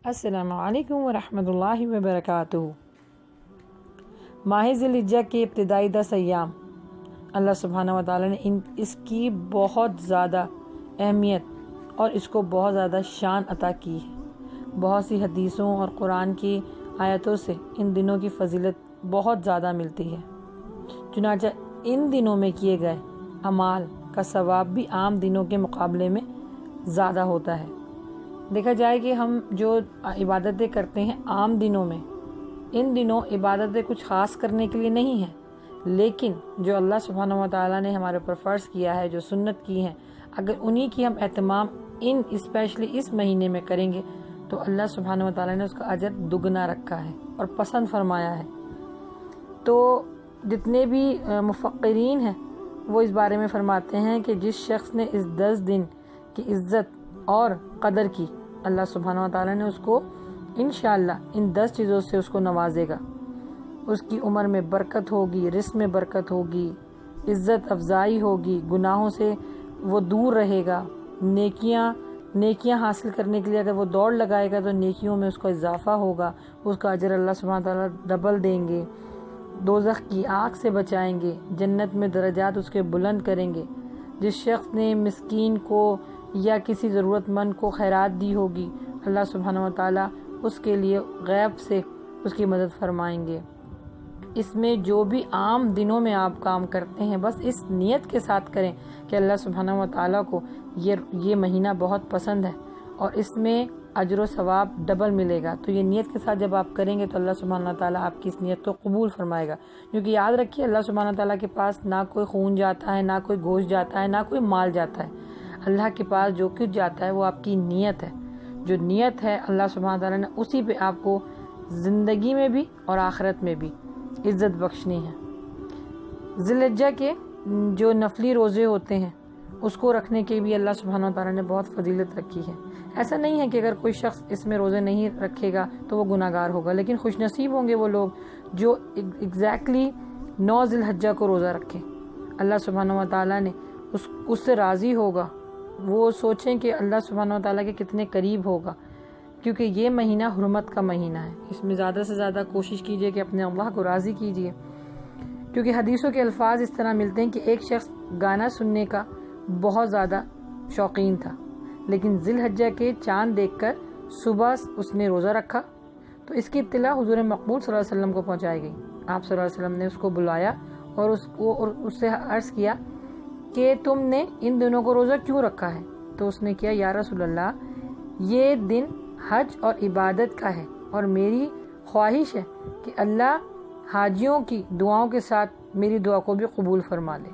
السلام علیکم ورحمۃ اللہ وبرکاتہ۔ ماہ ذی الحجہ کے ابتدائی 10 ایام اللہ سبحانہ و تعالیٰ نے اس کی بہت زیادہ اہمیت اور اس کو بہت زیادہ شان عطا کی ہے۔ بہت سی حدیثوں اور قرآن کی آیتوں سے ان دنوں کی فضیلت بہت زیادہ ملتی ہے۔ چنانچہ ان دنوں میں کیے گئے اعمال کا ثواب بھی عام دنوں کے مقابلے میں زیادہ ہوتا ہے۔ دیکھا جائے کہ ہم جو عبادتیں کرتے ہیں عام دنوں میں، ان دنوں عبادتیں کچھ خاص کرنے کے لیے نہیں ہیں، لیکن جو اللہ سبحانہ و تعالیٰ نے ہمارے اوپر فرض کیا ہے، جو سنت کی ہیں، اگر انہی کی ہم اہتمام اسپیشلی اس مہینے میں کریں گے تو اللہ سبحانہ و تعالیٰ نے اس کا اجر دگنا رکھا ہے اور پسند فرمایا ہے۔ تو جتنے بھی مفکرین ہیں وہ اس بارے میں فرماتے ہیں کہ جس شخص نے اس 10 دن کی عزت اور قدر کی، اللہ سبحانہ و تعالیٰ نے اس کو انشاءاللہ ان 10 چیزوں سے اس کو نوازے گا۔ اس کی عمر میں برکت ہوگی، رزق میں برکت ہوگی، عزت افزائی ہوگی، گناہوں سے وہ دور رہے گا، نیکیاں حاصل کرنے کے لیے اگر وہ دوڑ لگائے گا تو نیکیوں میں اس کو اضافہ ہوگا، اس کا اجر اللہ سبحانہ و تعالیٰ ڈبل دیں گے، دوزخ کی آگ سے بچائیں گے، جنت میں درجات اس کے بلند کریں گے۔ جس شخص نے مسکین کو یا کسی ضرورت مند کو خیرات دی ہوگی، اللہ سبحانہ و تعالیٰ اس کے لیے غیب سے اس کی مدد فرمائیں گے۔ اس میں جو بھی عام دنوں میں آپ کام کرتے ہیں بس اس نیت کے ساتھ کریں کہ اللہ سبحانہ و تعالیٰ کو یہ مہینہ بہت پسند ہے اور اس میں اجر و ثواب ڈبل ملے گا۔ تو یہ نیت کے ساتھ جب آپ کریں گے تو اللہ سبحانہ و تعالیٰ آپ کی اس نیت کو قبول فرمائے گا، کیونکہ یاد رکھیے اللہ سبحانہ و تعالیٰ کے پاس نہ کوئی خون جاتا ہے، نہ کوئی گوشت جاتا ہے، نہ کوئی مال جاتا ہے۔ اللہ کے پاس جو کچھ جاتا ہے وہ آپ کی نیت ہے۔ جو نیت ہے اللہ سبحانہ تعالیٰ نے اسی پہ آپ کو زندگی میں بھی اور آخرت میں بھی عزت بخشنی ہے۔ ذی الحجہ کے جو نفلی روزے ہوتے ہیں اس کو رکھنے کے بھی اللہ سبحانہ تعالیٰ نے بہت فضیلت رکھی ہے۔ ایسا نہیں ہے کہ اگر کوئی شخص اس میں روزے نہیں رکھے گا تو وہ گناہ گار ہوگا، لیکن خوش نصیب ہوں گے وہ لوگ جو ایگزیکٹلی 9 ذی الحجہ کو روزہ رکھیں۔ اللہ سبحانہ و تعالیٰ نے اس سے راضی ہوگا، وہ سوچیں کہ اللہ سبحانہ و تعالیٰ کے کتنے قریب ہوگا، کیونکہ یہ مہینہ حرمت کا مہینہ ہے۔ اس میں زیادہ سے زیادہ کوشش کیجئے کہ اپنے اللہ کو راضی کیجئے، کیونکہ حدیثوں کے الفاظ اس طرح ملتے ہیں کہ ایک شخص گانا سننے کا بہت زیادہ شوقین تھا، لیکن ذی الحجہ کے چاند دیکھ کر صبح اس نے روزہ رکھا تو اس کی اطلاع حضور مقبول صلی اللہ علیہ وسلم کو پہنچائی گئی۔ آپ صلی اللہ علیہ وسلم نے اس کو بلایا اور اس سے عرض کیا کہ تم نے ان دنوں کو روزہ کیوں رکھا ہے؟ تو اس نے کیا، یا رسول اللہ، یہ دن حج اور عبادت کا ہے اور میری خواہش ہے کہ اللہ حاجیوں کی دعاؤں کے ساتھ میری دعا کو بھی قبول فرما لے۔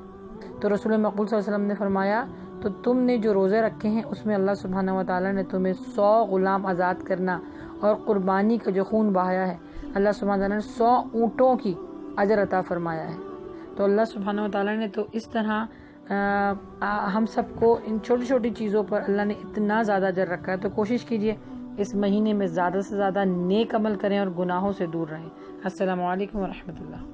تو رسول مقبول صلی اللہ علیہ وسلم نے فرمایا تو تم نے جو روزے رکھے ہیں اس میں اللہ سبحانہ و تعالیٰ نے تمہیں 100 غلام آزاد کرنا اور قربانی کا جو خون بہایا ہے، اللہ سبحانہ و تعالیٰ نے 100 اونٹوں کی اجر عطا فرمایا ہے۔ تو اللہ سبحانہ و تعالیٰ نے تو اس طرح ہم سب کو ان چھوٹی چھوٹی چیزوں پر اللہ نے اتنا زیادہ اجر رکھا ہے۔ تو کوشش کیجئے اس مہینے میں زیادہ سے زیادہ نیک عمل کریں اور گناہوں سے دور رہیں۔ السلام علیکم ورحمۃ اللہ۔